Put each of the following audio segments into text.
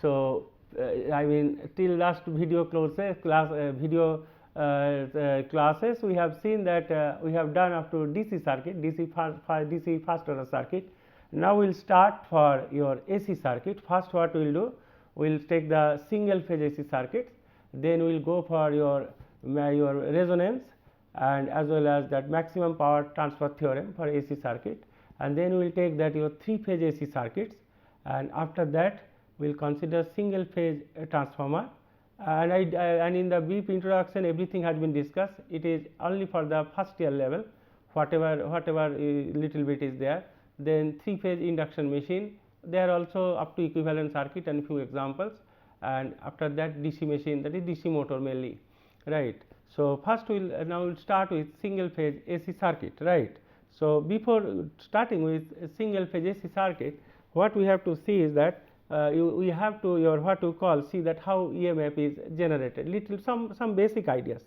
So, I mean till last video classes we have seen that we have done up to DC circuit, DC first order circuit. Now we will start for your AC circuit. First what we will do, we will take the single phase AC circuits, then we will go for your resonance and as well as that maximum power transfer theorem for AC circuit, and then we will take that your 3 phase AC circuits, and after that we will consider single phase transformer. And and in the brief introduction everything has been discussed. It is only for the first year level, whatever little bit is there. Then 3 phase induction machine, there also up to equivalent circuit and few examples, and after that DC machine, that is DC motor mainly, right. So, first we will now we'll start with single phase AC circuit, right. So, before starting with a single phase AC circuit, what we have to see is that we have to what to call see that how EMF is generated, little some basic ideas,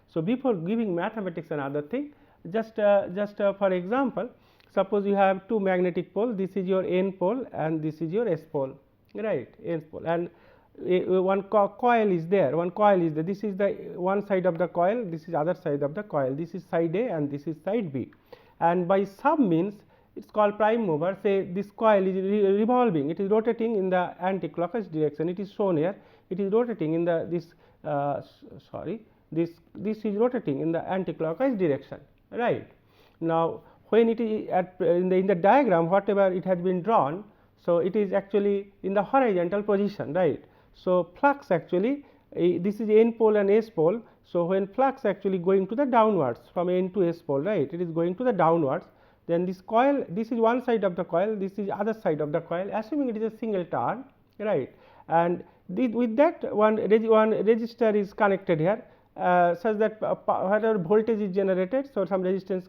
So, before giving mathematics and other thing, just for example, suppose you have 2 magnetic pole, this is your N pole and this is your S pole, right, N pole, and one coil is there, this is the one side of the coil, this is other side of the coil, this is side A and this is side B, and by some means it is called prime mover. Say this coil is revolving, it is rotating in the anti-clockwise direction, it is shown here, it is rotating in the this is rotating in the anti-clockwise direction, right. Now, when it is in the diagram whatever it has been drawn, so it is actually in the horizontal position, right. So, flux actually this is N pole and S pole. So, when flux actually going to the downwards from N to S pole, right, it is going to the downwards, then this coil, this is one side of the coil, this is other side of the coil, assuming it is a single turn, right, and with that one resistor is connected here, such that whatever voltage is generated, so some resistance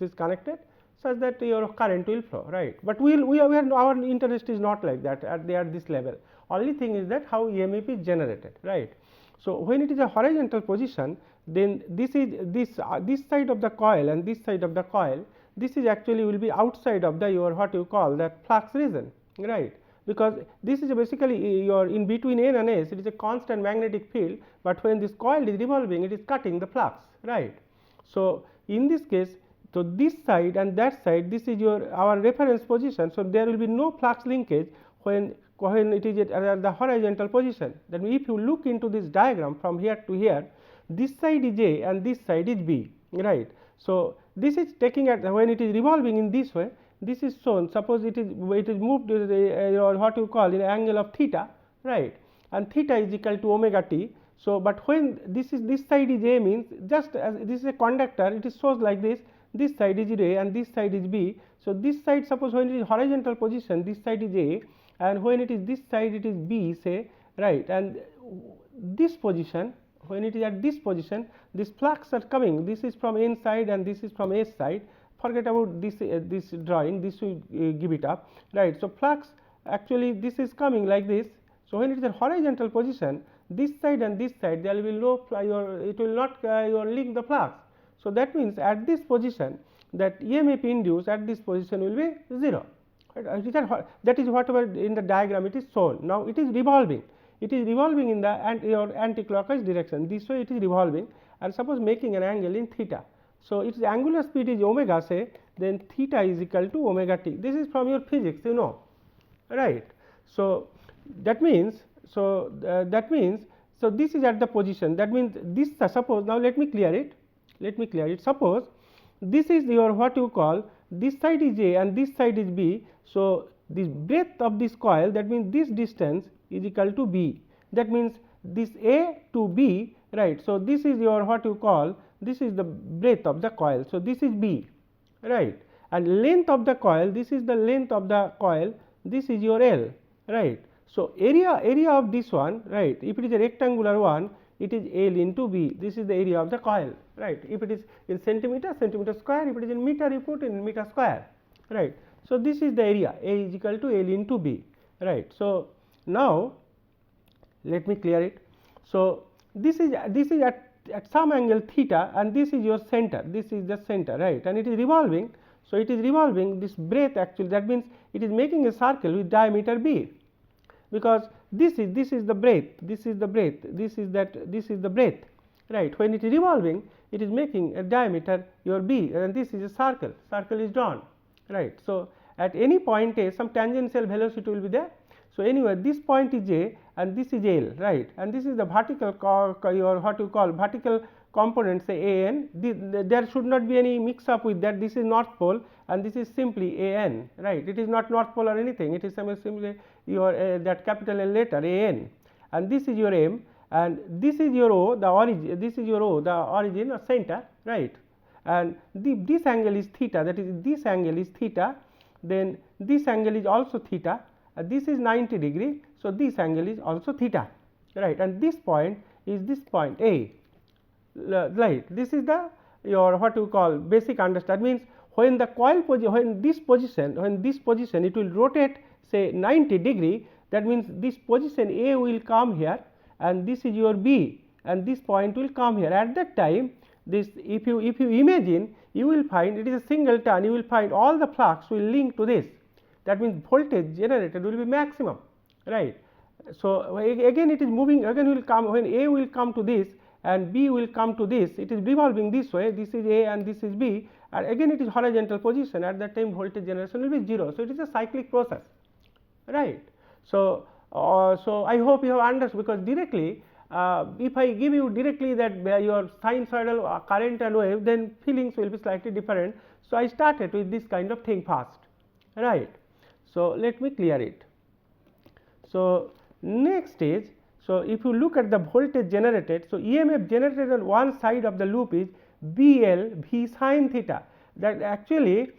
is connected such that your current will flow, right. But our interest is not like that at this level, only thing is that how EMF is generated, right. So, when it is a horizontal position, then this side of the coil and this side of the coil, this is actually will be outside of the your what you call that flux region, right, because this is basically your in between N and S, it is a constant magnetic field, but when this coil is revolving, it is cutting the flux, right. So, in this case, so this side and that side, this is our reference position. So, there will be no flux linkage when it is at the horizontal position. Then if you look into this diagram from here to here, this side is A and this side is B, right. So, this is taking at when it is revolving in this way, this is shown, suppose it is moved or what you call in angle of theta, right, and theta is equal to omega t. So, but when this side is A, means just as this is a conductor, it is shows like this side is A and this side is B. So, this side, suppose when it is horizontal position, this side is A, and when it is this side it is B, say, right, and this position, when it is at this position, this flux are coming, this is from N side and this is from S side, forget about this drawing, this will give it up, right. So, flux actually this is coming like this. So, when it is a horizontal position, this side and this side there will be no it will not link the flux. So, that means at this position that EMF induced at this position will be 0, right. That is whatever in the diagram it is shown. Now, it is revolving in the anti-clockwise direction, this way it is revolving, and suppose making an angle in theta. So, its angular speed is omega, say, then theta is equal to omega t. This is from your physics, you know, right. So, that means so this is at the position, that means this suppose, now let me clear it. Suppose this is your what you call, this side is A and this side is B. So, this breadth of this coil, that means this distance is equal to B, that means this A to B, right. So, this is your what you call, this is the breadth of the coil. So, this is B, right, and length of the coil, this is the length of the coil, this is your L, right. So, area of this one, right, if it is a rectangular one, it is L into B, this is the area of the coil, right. If it is in centimeter square, if it is in meter, you put in meter square, right. So, this is the area, A is equal to L into B, right. So, now let me clear it. So, this is at some angle theta and this is your center, this is the center, right, and it is revolving. So, it is revolving this breadth actually, that means it is making a circle with diameter B, because this is the breadth, this is the breadth, this is the breadth, right. When it is revolving, it is making a diameter your b, and this is a circle is drawn, right. So at any point A, some tangential velocity will be there. So anyway, this point is A and this is L, right, and this is the vertical your what you call vertical component, say AN. There should not be any mix up with that. This is north pole and this is simply AN, right. It is not north pole or anything, it is simply your that capital L letter AN, and this is your M, and this is your O, the origin, this is your O, the origin or center, right, and this angle is theta, that is this angle is theta, then this angle is also theta, this is 90 degree, so this angle is also theta, right, and this point is this point A, right. This is the your what you call basic understand, means when the coil when this position it will rotate say 90 degree, that means this position A will come here and this is your B and this point will come here. At that time, this if you imagine, you will find it is a single turn, you will find all the flux will link to this, that means voltage generated will be maximum, right. So again it is moving, again will come, when A will come to this and B will come to this, it is revolving this way, this is A and this is B, and again it is horizontal position, at that time voltage generation will be 0. So it is a cyclic process, right. So so I hope you have understood, because directly if I give you directly that your sinusoidal current and wave, then feelings will be slightly different. So I started with this kind of thing first, right. So let me clear it. So next is, so if you look at the voltage generated, so EMF generated on one side of the loop is BL V sin theta, that actually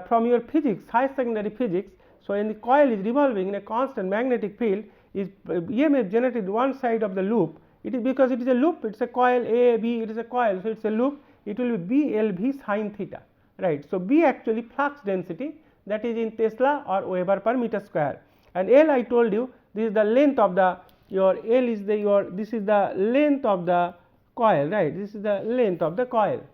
from your physics, high secondary physics. So when the coil is revolving in a constant magnetic field, is EMF generated one side of the loop, it is because it is a loop, it is a coil A B, it is a coil, so it is a loop, it will be BL V sin theta, right. So B actually flux density, that is in Tesla or Weber per meter square, and L I told you, this is the length of the your L is the your, this is the length of the coil, right, this is the length of the coil,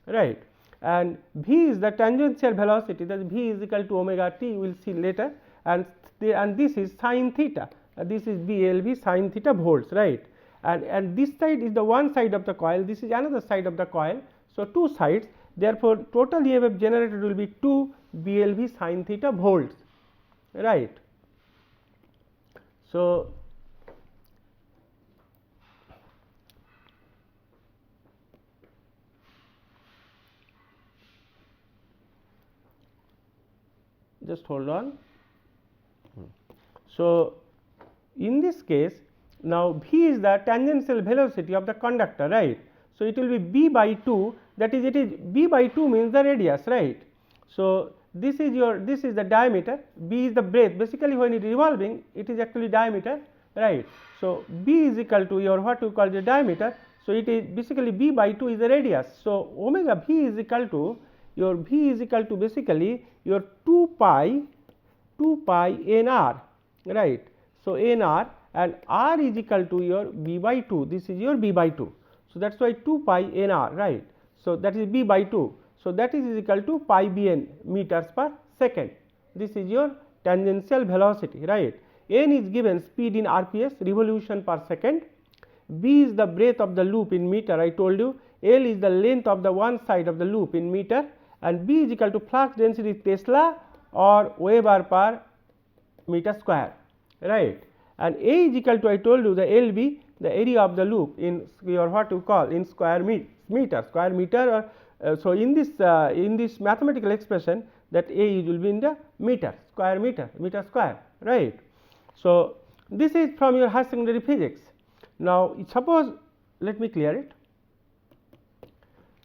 right, and V is the tangential velocity, that is V is equal to omega t, we will see later, and this is sin theta, this is BLV sin theta volts, right, and this side is the one side of the coil, this is another side of the coil, so two sides, therefore total EMF generated will be 2 BLV sin theta volts, right. So just hold on. So in this case, now V is the tangential velocity of the conductor, right. So it will be B by 2, that is, it is B by 2 means the radius, right. So this is your, this is the diameter, B is the breadth, basically when it is revolving it is actually diameter, right. So B is equal to your what you call the diameter, so it is basically B by 2 is the radius. So omega V is equal to your V is equal to basically your 2 pi nr, right. So nr, and r is equal to your B by 2, this is your B by 2, so that is why 2 pi nr, right. So that is B by 2, so that is equal to pi bn meters per second, this is your tangential velocity, right. N is given speed in rps, revolution per second, B is the breadth of the loop in meter, I told you, L is the length of the one side of the loop in meter, and B is equal to flux density Tesla or Weber per meter square, right. And A is equal to, I told you, the LB, the area of the loop in your what you call in square meter, or so in this mathematical expression, that A will be in the meter square, right. So this is from your high secondary physics. Now suppose, let me clear it.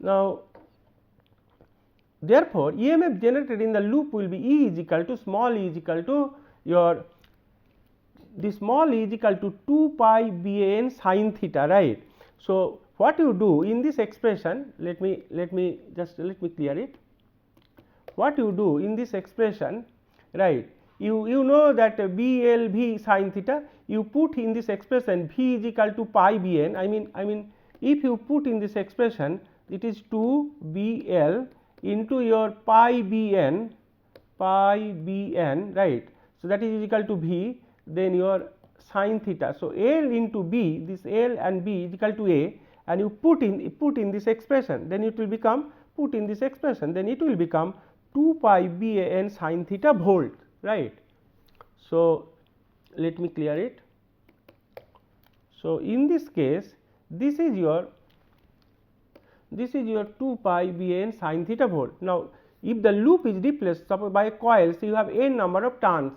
Now therefore EMF generated in the loop will be E is equal to, small e is equal to your, this small e is equal to 2 pi BAN sin theta, right. So what you do in this expression, let me clear it. What you do in this expression, right, you know that BLV sin theta, you put in this expression V is equal to pi BN, I mean if you put in this expression, it is 2 BL into your pi BN, right. So that is equal to V, then your sine theta. So, L into B, this L and B is equal to A, and you put in this expression, then it will become, put in this expression, then it will become 2 pi BAN sine theta volt, right. So, let me clear it. So, in this case, this is your 2 pi BAN sine theta volt. Now, if the loop is replaced suppose by a coil, so you have n number of turns,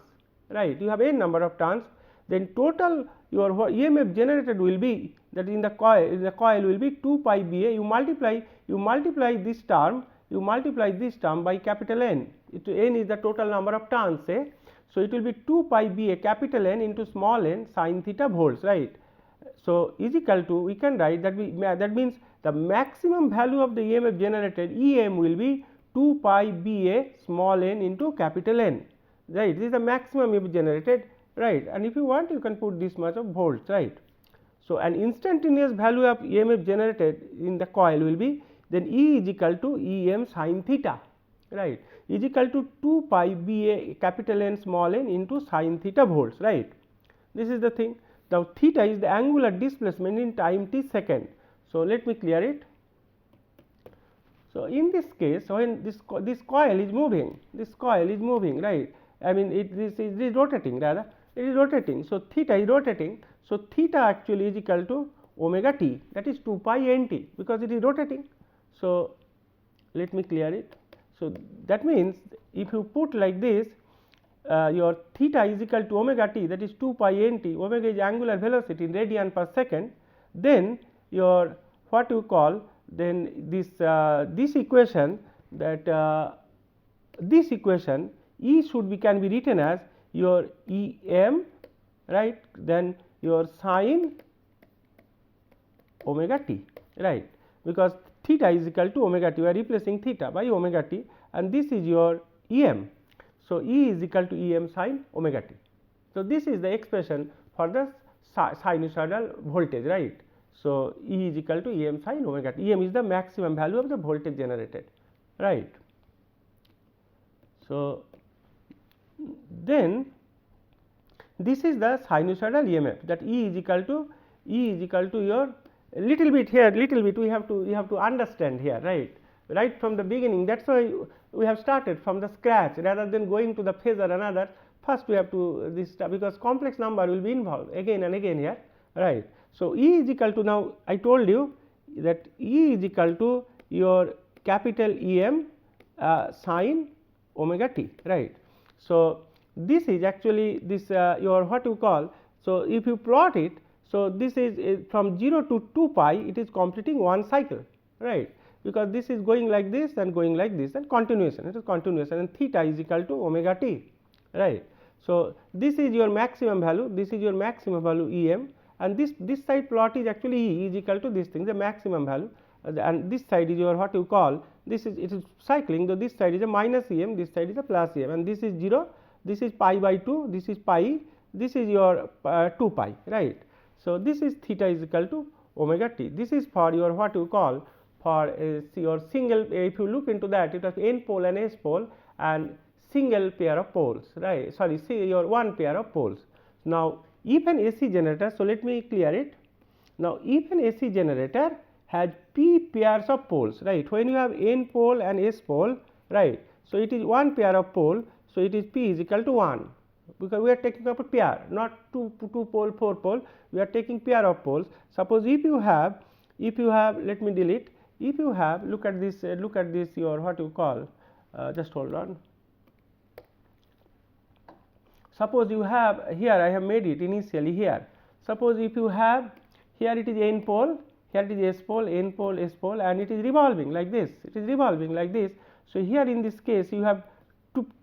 right, you have n number of turns, then total your EMF generated will be, that in the coil will be 2 pi BA, you multiply this term by capital N, N is the total number of turns, say. So, it will be 2 pi BA capital N into small n sine theta volts, right. So, is equal to, we can write that that means the maximum value of the EMF generated EM will be 2 pi BA small n into capital N, right. This is the maximum EMF generated, right, and if you want you can put this much of volts, right. So, an instantaneous value of EMF generated in the coil will be then E is equal to EM sine theta, right, is equal to 2 pi BA capital N small n into sine theta volts, right. This is the thing. Now, theta is the angular displacement in time t second. So, let me clear it. So, in this case, when this coil is moving, right, I mean this is rotating, rather it is rotating. So, theta is rotating. So, theta actually is equal to omega t, that is 2 pi n t, because it is rotating. So, let me clear it. So, that means if you put like this, your theta is equal to omega t, that is 2 pi n t, omega is angular velocity in radian per second, then your what you call, then this equation, that this equation E can be written as your EM, right, then your sine omega t, right, because theta is equal to omega t, we are replacing theta by omega t, and this is your EM. So, E is equal to EM sine omega t. So, this is the expression for the sinusoidal voltage, right. So, E is equal to EM sine omega t, EM is the maximum value of the voltage generated, right. So, then this is the sinusoidal EMF, that E is equal to your little bit we have to understand here, right from the beginning. That is why we have started from the scratch rather than going to the phasor and other. First we have to this stuff, because complex number will be involved again and again here, right. So, E is equal to, now I told you that E is equal to your capital EM sine omega t, right. So, this is actually this your what you call. So, if you plot it, so this is from 0 to 2 pi, it is completing one cycle, right, because this is going like this and going like this, and continuation, it is continuation, and theta is equal to omega t, right. So, this is your maximum value, this is your maximum value EM, and this side plot is actually E is equal to this thing, the maximum value, and this side is your what you call, this is, it is cycling, though this side is a minus EM, this side is a plus EM, and this is 0, this is pi by 2, this is pi, this is your 2 pi, right. So, this is theta is equal to omega t. This is for your what you call, for your single, if you look into that, it has N pole and S pole and single pair of poles, right, sorry, see your one pair of poles. Now, if an AC generator, so let me clear it. Now, if an AC generator has p pairs of poles, right, when you have N pole and S pole, right, so it is one pair of pole, so it is p is equal to 1, because we are taking up a pair, not two pole, 4 pole, we are taking pair of poles. Suppose if you have, let me delete, if you have, look at this your what you call, just hold on. Suppose you have here, I have made it initially here. Suppose if you have here, it is N pole, here it is S pole, N pole, S pole, and it is revolving like this. It is revolving like this. So, here in this case you have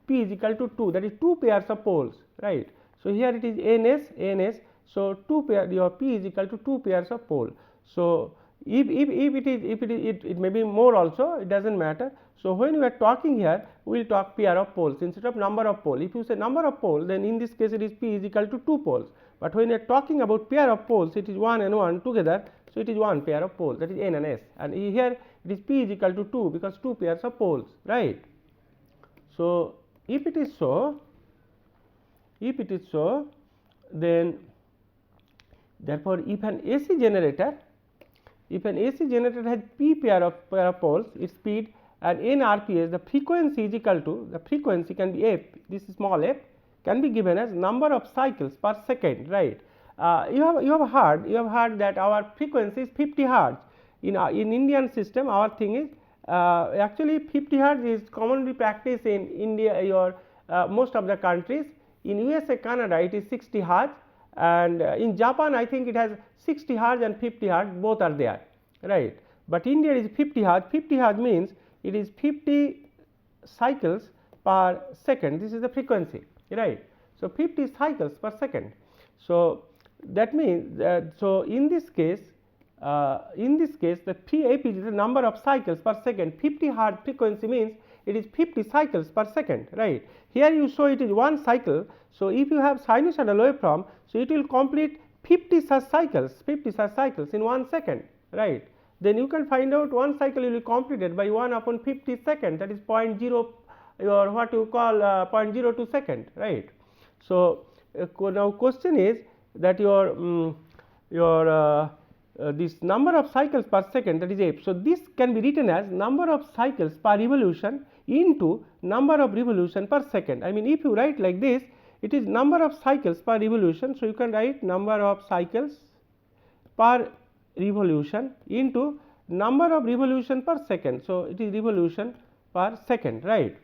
P is equal to 2, that is 2 pairs of poles, right. So, here it is NS. So, 2 pair, your P is equal to 2 pairs of pole. So, if it may be more also, it does not matter. So, when we are talking here, we will talk pair of poles instead of number of pole. If you say number of pole, then in this case it is P is equal to 2 poles, but when we are talking about pair of poles, it is 1 and 1 together. So, it is one pair of poles, that is N and S, and here it is P is equal to 2, because 2 pairs of poles, right. So, if it is so, then Therefore, if an AC generator has p pair of poles, its speed and n RPS, the frequency is equal to, the frequency can be f, this small f can be given as number of cycles per second, right. You have heard that our frequency is 50 hertz. In Indian system, our thing is actually 50 hertz is commonly practiced in India, most of the countries. In USA, Canada, it is 60 hertz, and in Japan, I think it has 60 hertz and 50 hertz, both are there, right. But India is 50 hertz. 50 hertz means it is 50 cycles per second. This is the frequency, right. So 50 cycles per second. So that means so in this case the PAP is the number of cycles per second. 50 hertz frequency means it is 50 cycles per second, right. Here you show it is 1 cycle. So if you have sinusoidal waveform, so it will complete 50 such cycles in 1 second, right. Then you can find out 1 cycle will be completed by 1 upon 50 seconds, that is 0.0 or what you call 0.02 second, right. So now question is that your this number of cycles per second, that is f. So this can be written as number of cycles per revolution into number of revolution per second. I mean, if you write like this, it is number of cycles per revolution. So you can write number of cycles per revolution into number of revolution per second. So it is revolution per second, right.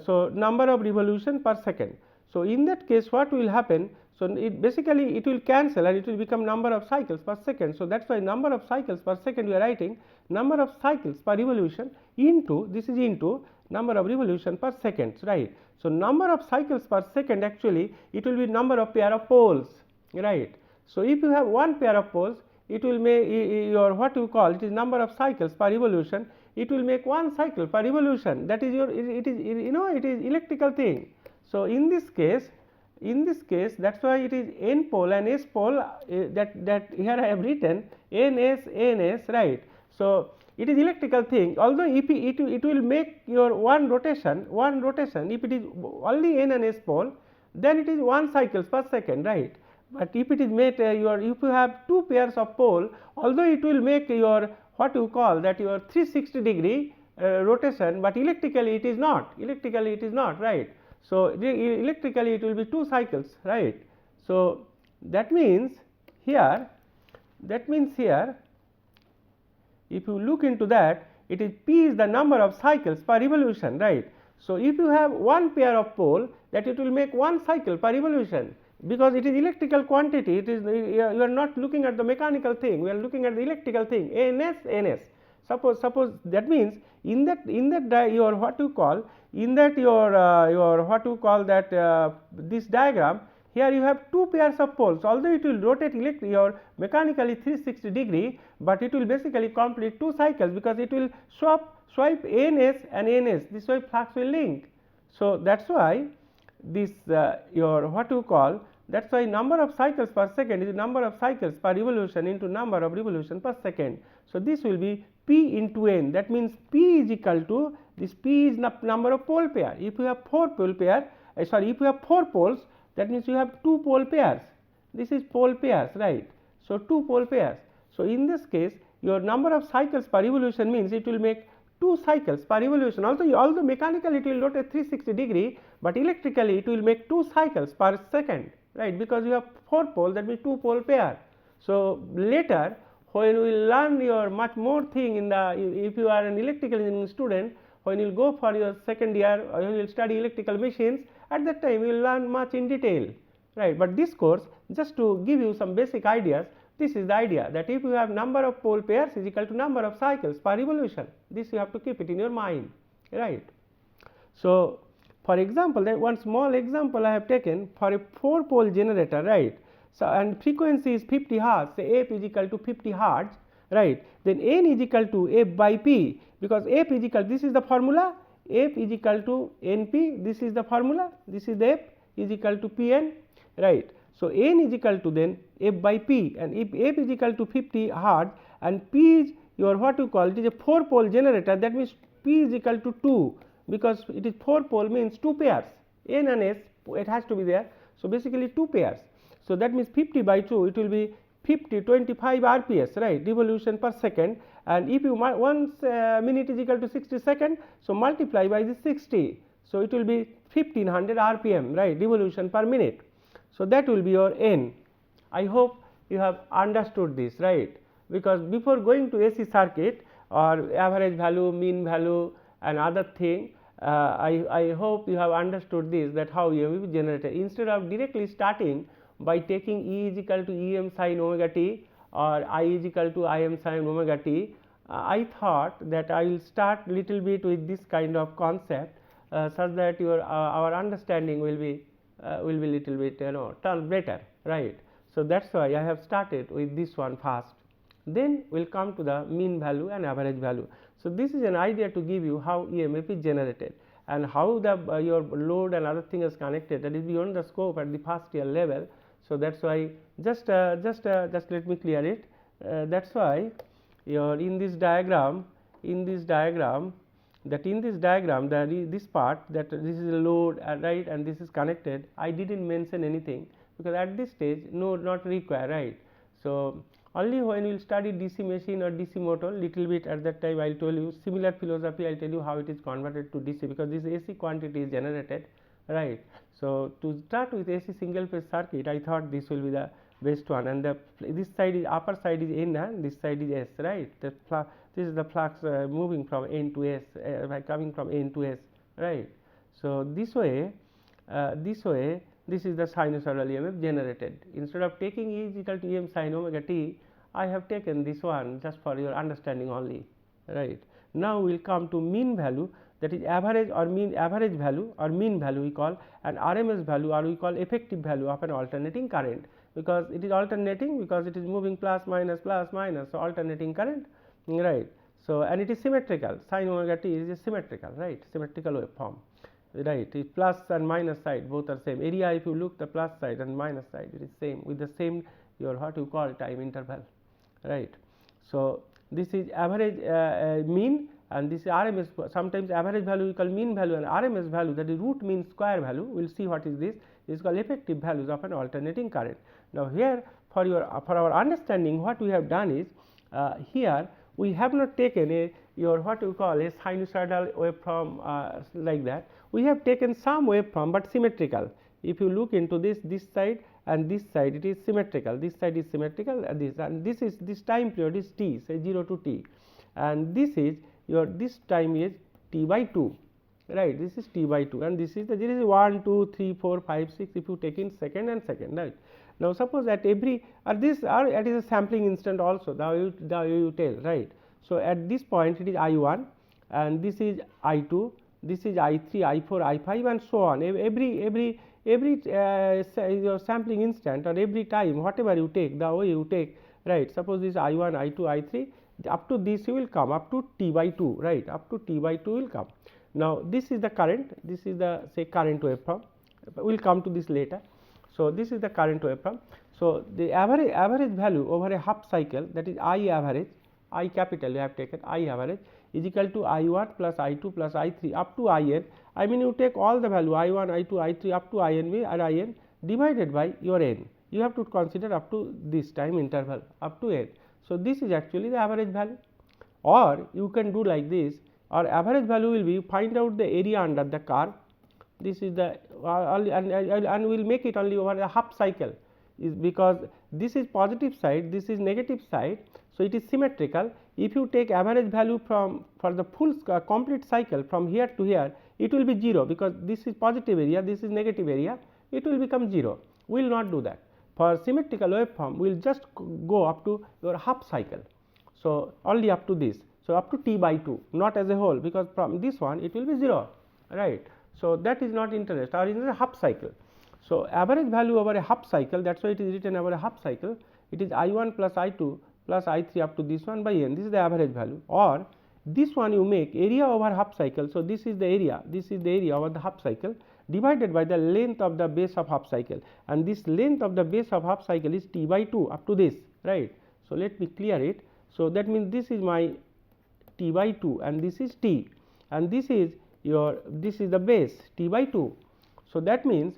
So number of revolution per second. So in that case, what will happen? So it basically it will cancel and it will become number of cycles per second. So that's why number of cycles per second we are writing number of cycles per revolution into, this is into number of revolution per second, right. So number of cycles per second, actually it will be number of pair of poles, right. So if you have 1 pair of poles, it will make your what you call, it is number of cycles per revolution, it will make 1 cycle per revolution, that is your, it is it is electrical thing. So in this case that's why it is n pole and s pole, that here I have written ns, right. So it is electrical thing, although if it will make your one rotation, if it is only n and s pole, then it is 1 cycles per second, right. But if it is made if you have 2 pairs of pole, although it will make your what you call that your 360 degree rotation, but electrically it is not, right. So electrically it will be 2 cycles, right. So that means here if you look into that, it is P is the number of cycles per revolution, right. So if you have 1 pair of pole, that it will make 1 cycle per revolution, because it is electrical quantity, it is you are not looking at the mechanical thing, we are looking at the electrical thing, ns. Suppose that means in that your what you call, in that your what you call that this diagram, here you have 2 pairs of poles, although it will rotate your mechanically 360 degree, but it will basically complete 2 cycles, because it will swipe ns and ns, this way flux will link. So that's why this your what you call, that's why number of cycles per second is number of cycles per revolution into number of revolution per second. So this will be P into n, that means P is equal to, this P is number of pole pair. If you have 4 pole pair, if you have 4 poles, that means you have 2 pole pairs, this is pole pairs, right. So 2 pole pairs. So in this case, your number of cycles per revolution means it will make 2 cycles per revolution, although mechanically it will rotate 360 degree, but electrically it will make 2 cycles per second, right, because you have 4 pole, that means 2 pole pair. So later when you will learn your much more thing in the, if you are an electrical engineering student, when you will go for your second year or you will study electrical machines, at that time you will learn much in detail, right. But this course, just to give you some basic ideas, this is the idea, that if you have number of pole pairs is equal to number of cycles per revolution, this you have to keep it in your mind, right. So for example, that one small example I have taken for a 4 pole generator, right. So and frequency is 50 hertz, say f is equal to 50 hertz, right. Then n is equal to f by p, because f is equal, this is the formula, f is equal to np, this is the formula, this is the f is equal to pn, right. So n is equal to then f by p, and if f is equal to 50 hertz and p is your what you call, it is a 4 pole generator, that means p is equal to 2, because it is 4 pole means 2 pairs, n and s it has to be there. So basically 2 pairs. So that means 50 by 2, it will be 25 RPS, right, revolution per second, and if you 1 minute is equal to 60 seconds, so multiply by the 60, so it will be 1500 RPM, right, revolution per minute. So that will be your N. I hope you have understood this, right, because before going to AC circuit or average value, mean value and other thing, I hope you have understood this, that how EMF is generated. Instead of directly starting by taking E is equal to Em sin omega t or I is equal to Im sin omega t, I thought that I will start little bit with this kind of concept, such that your our understanding will be little bit turn better, right. So that's why I have started with this one first, then we'll come to the mean value and average value. So this is an idea to give you how EMF is generated and how the your load and other thing is connected, that is beyond the scope at the first year level. So that's why just let me clear it. That's why your in this diagram this part, that this is a load, right, and this is connected. I didn't mention anything because at this stage not required, right. So only when you will study DC machine or DC motor little bit, at that time I will tell you similar philosophy, I will tell you how it is converted to DC, because this AC quantity is generated, right. So to start with AC single phase circuit, I thought this will be the best one, and this side is upper side is N and this side is S, right. This is the flux moving from N to S, by coming from N to S, right. So this way this is the sinusoidal EMF generated. Instead of taking E is equal to Em sin omega t, I have taken this one just for your understanding only, right. Now we will come to mean value, that is average or mean average value or mean value we call, and RMS value, or we call effective value of an alternating current, because it is alternating, because it is moving plus minus, so alternating current, right. So and it is symmetrical, sin omega t is symmetrical, right, symmetrical waveform, right. It plus and minus side both are same. Area, if you look the plus side and minus side, it is same with the same your what you call time interval, right. So this is average mean, and this is RMS. Sometimes average value we call mean value, and RMS value, that is root mean square value, we will see what is this, is called effective values of an alternating current. Now here for our understanding, what we have done is here we have not taken your what you call a sinusoidal waveform like that. We have taken some waveform but symmetrical. If you look into this side and this side, it is symmetrical, this side is symmetrical, and this is this time period is t, say 0 to t, and this is your this time is t by 2, right. This is t by 2, and this is the, there is 1 2 3 4 5 6 if you take in second and second, right. Now suppose at every at this it is a sampling instant also, now you tell, right. So at this point it is I1 and this is I2, this is I3, I4, I5 and so on. Every your sampling instant or every time whatever you take, the way you take, right. Suppose this I1, I2, I3, up to this you will come up to t by 2, right, up to t by 2 will come. Now this is the current, this is the say current waveform, we will come to this later. So this is the current waveform. So the average value over a half cycle, that is I average, I capital you have taken, I average is equal to I1 plus I2 plus I3 up to IN. I mean you take all the value I1, I2, I3 up to INV or IN divided by your N. You have to consider up to this time interval up to N. So this is actually the average value, or you can do like this, or average value will be find out the area under the curve. This is the and we will make it only over a half cycle, is because this is positive side, this is negative side. So it is symmetrical. If you take average value for the full complete cycle from here to here, it will be 0, because this is positive area, this is negative area, it will become 0. We will not do that. For symmetrical waveform, we will just go up to your half cycle. So only up to this. So up to t by 2, not as a whole, because from this one it will be 0, right. So that is not interest, or in a half cycle. So average value over a half cycle, that's why it is written over a half cycle. It is I1 plus I2 plus I3 up to this one by N. This is the average value, or this one you make area over half cycle. So this is the area, this is the area over the half cycle divided by the length of the base of half cycle, and this length of the base of half cycle is t by 2 up to this, right. So let me clear it. So that means this is my t by 2 and this is t, and this is your, this is the base t by 2. So that means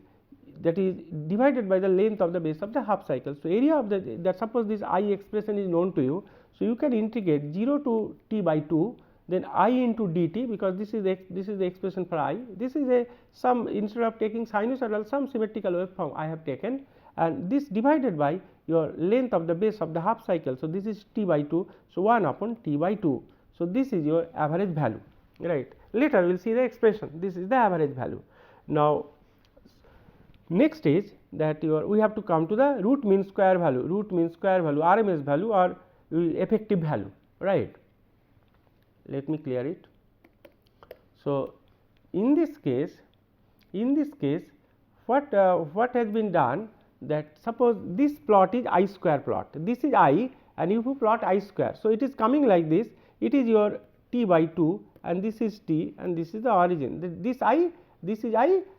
that is divided by the length of the base of the half cycle. So, area of that suppose this I expression is known to you. So, you can integrate 0 to t by 2, then I into dt, because this is the expression for I. This is a some, instead of taking sinusoidal, some symmetrical waveform I have taken, and this divided by your length of the base of the half cycle. So, this is t by 2. So, 1 upon t by 2. So, this is your average value, right. Later we will see the expression, this is the average value. Now, next is that we have to come to the root mean square value, RMS value, or effective value, right. Let me clear it. So, in this case what has been done, that suppose this plot is I square plot, this is I, and if you plot I square. So, it is coming like this, it is your t by 2, and this is t, and this is the origin, this is I,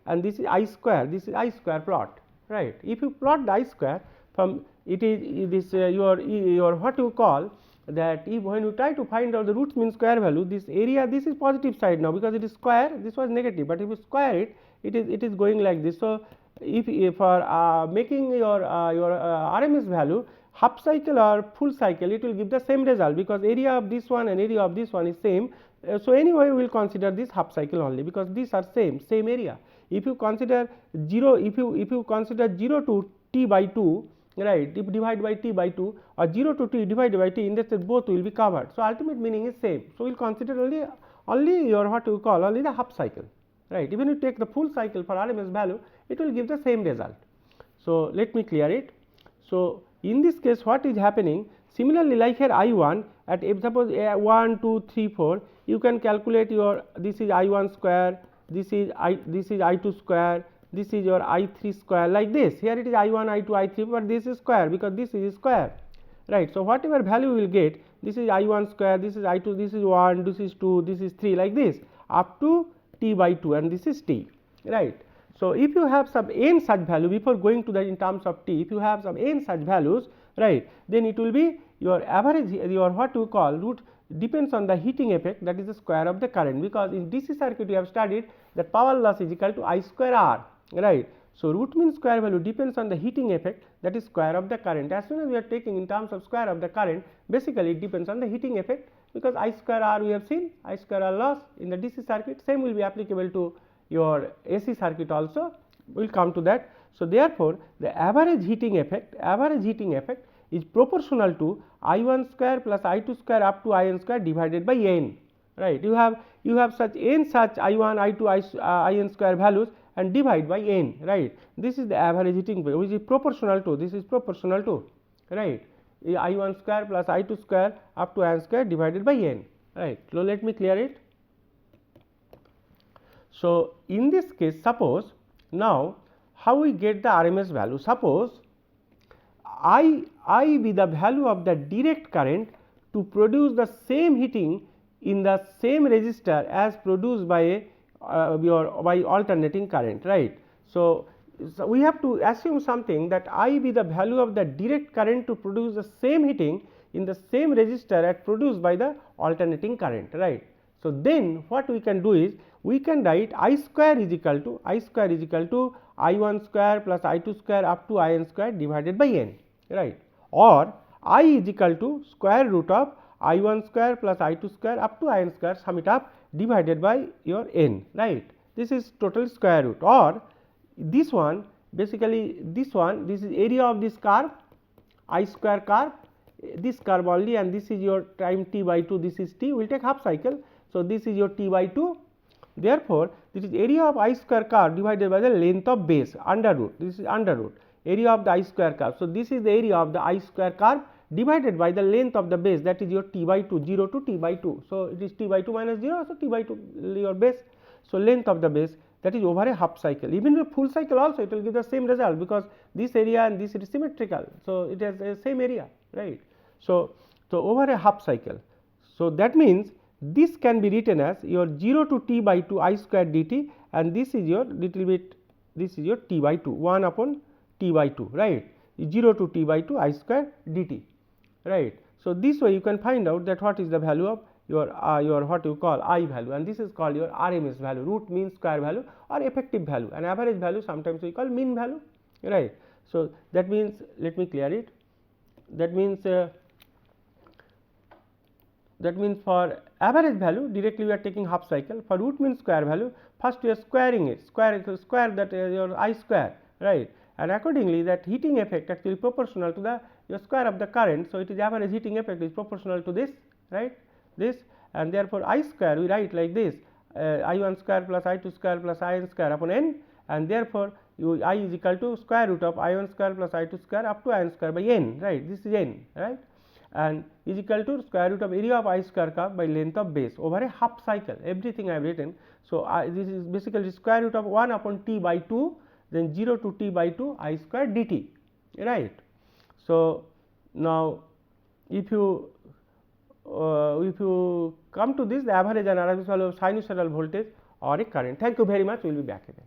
and this is I square, this is I square plot, right. If you plot the I square from, it is this your what you call that, if when you try to find out the root mean square value, this area, this is positive side now, because it is square, this was negative, but if you square it, it is going like this. So, if for making your RMS value half cycle or full cycle, it will give the same result, because area of this one and area of this one is same. So, anyway we will consider this half cycle only, because these are same area. If you consider 0, if you consider 0 to t by 2, right, if divide by t by 2, or 0 to t divided by t, in that case both will be covered. So, ultimate meaning is same. So, we will consider only your what you call only the half cycle, right. Even if you take the full cycle for RMS value, it will give the same result. So, let me clear it. So, in this case what is happening, similarly like here I1 at, if suppose 1, 2, 3, 4, you can calculate your, this is I1 square, this is I2 square, this is your I3 square, like this. Here it is I1, I2, I3, but this is square, because this is square, right. So, whatever value you will get, this is I1 square, this is I2, this is 1, this is 2, this is 3, like this up to t by 2, and this is t, right. So, if you have some n such value, before going to that in terms of t, if you have some n such values, right, then it will be your average, your what you call root depends on the heating effect, that is the square of the current, because in DC circuit we have studied that power loss is equal to I square R, right. So, root mean square value depends on the heating effect, that is square of the current. As soon as we are taking in terms of square of the current, basically it depends on the heating effect, because I square R we have seen, I square R loss in the DC circuit, same will be applicable to your AC circuit also, we will come to that. So, therefore, the average heating effect is proportional to I1 square plus I2 square up to IN square divided by N, right. You have such N such I1, I2, IN square values, and divide by N, right. This is the average heating effect, which is proportional to, this is proportional to, right, I1 square plus I2 square up to IN square divided by N, right. So, let me clear it. So, in this case, suppose now how we get the RMS value, suppose I be the value of the direct current to produce the same heating in the same resistor as produced by by alternating current, right. So, we have to assume something, that I be the value of the direct current to produce the same heating in the same resistor as produced by the alternating current, right. So, then what we can do is, we can write I square is equal to I1 square plus I2 square up to IN square divided by N, right, or I is equal to square root of I1 square plus I2 square up to IN square, sum it up, divided by your N, right. This is total square root, or this one, basically this is area of this curve, I square curve, this curve only, and this is your time t by 2, this is t, we will take half cycle. So, this is your t by 2, therefore, this is area of I square curve divided by the length of base, under root, this is under root, area of the I square curve. So, this is the area of the I square curve divided by the length of the base, that is your t by 2, 0 to t by 2. So, it is t by 2 minus 0, so t by 2 your base. So, length of the base, that is over a half cycle. Even in a full cycle also it will give the same result, because this area and this is symmetrical. So, it has the same area, right. So, over a half cycle. So, that means this can be written as your 0 to t by 2 I square dt, and this is your little bit, this is your t by 2, 1 upon t by 2, right, 0 to t by 2 I square dt, right. So, this way you can find out that what is the value of your what you call I value, and this is called your RMS value. Root mean square value or effective value, and average value sometimes we call mean value, right. So that means, let me clear it. That means for average value directly we are taking half cycle. For root mean square value, first we are squaring it, square that your I square, right, and accordingly that heating effect actually proportional to the your square of the current. So it is average heating effect is proportional to this, right, this, and therefore I square we write like this, I1 square plus I2 square plus IN square upon n, and therefore I is equal to square root of I1 square plus I2 square up to IN square by n, right, this is n, right, and is equal to square root of area of I square curve by length of base over a half cycle. Everything I have written. So this is basically square root of 1 upon t by 2, then 0 to t by 2 I square dt, right. So now if you come to this, the average and RMS value of sinusoidal voltage or a current. Thank you very much. We will be back again.